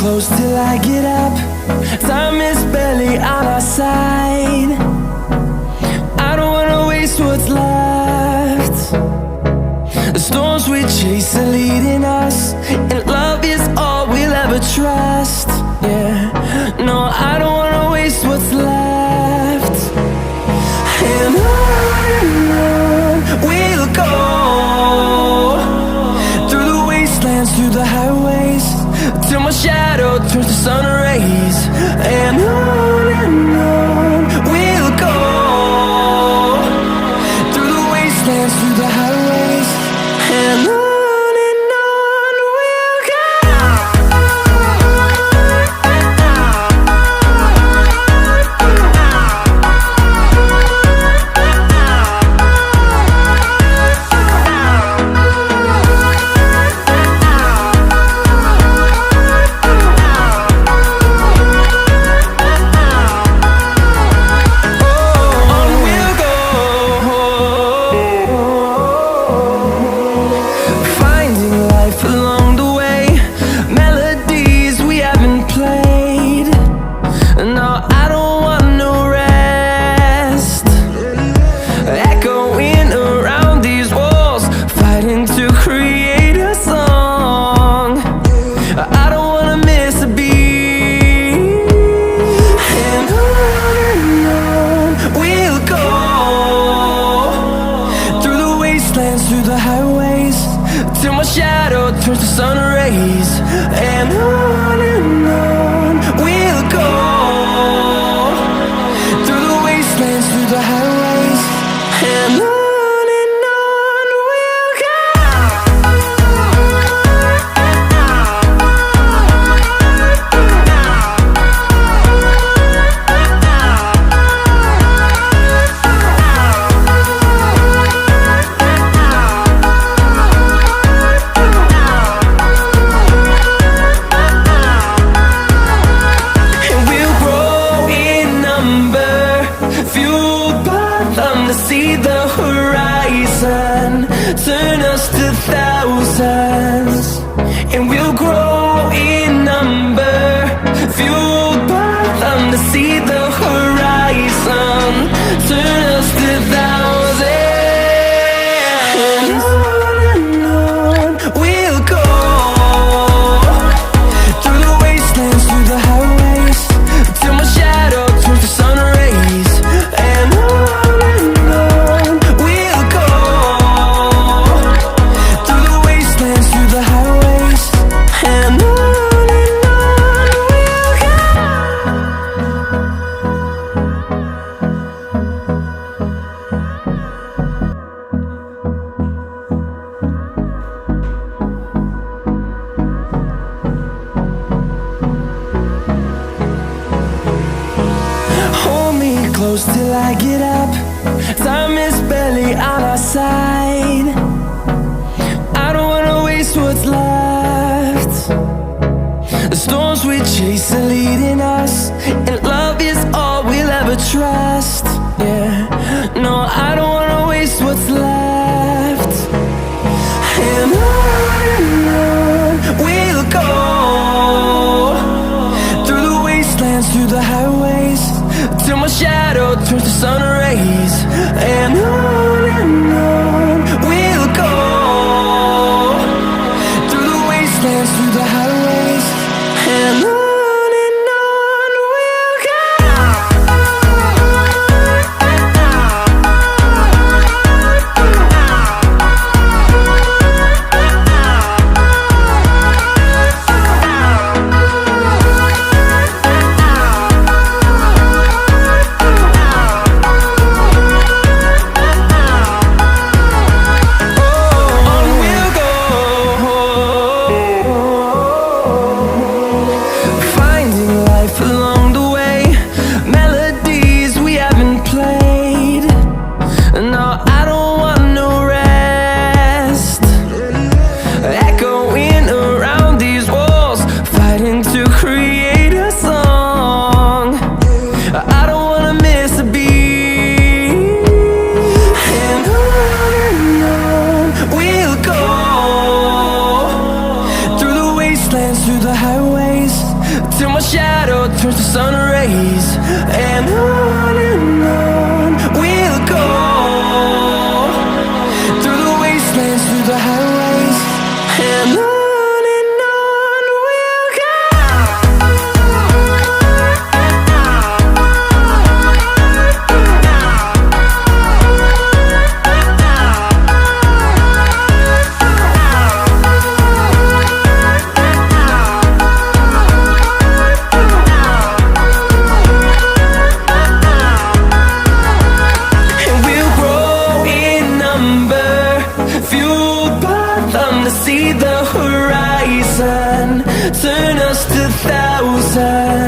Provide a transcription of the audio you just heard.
close till I get up. Time is barely on our side. I don't wanna waste what's left. The storms we chase are leading us, and love is all we'll ever trust. Yeah, no, I don't wanna waste what's left. And on we'll go, through the wastelands, through the highways, till my shadow turns to sun rays. And on we'll go, through the wastelands, through the highways, and on we'll go. Through the highways, till my shadow turns to sun rays. And on we'll go, through the wastelands, through the highways, and on we'll go. See the horizon, turn us to thousands, and we'll grow in number, fueled by them to see the horizon, turn us to thousands. And on we'll go, through the wastelands, through the highways, till my shadow turns to sun rays. And close till I get up. Time is barely on our side. I don't wanna waste what's left. The storms we chase are leading us, and love is all we'll ever trust. Yeah, no, I don't wanna waste what's left. And on we'll go, through the wastelands, through the highways, till my shadow turns to sun rays. And on we'll go, through the wastelands, through the highways, and on we'll go. shadow turns to sun rays, and on we'll go, through the wastelands, through the highways, and on we'll go. And we'll grow in number, fueled by them to see the horizon, turn us to thousands.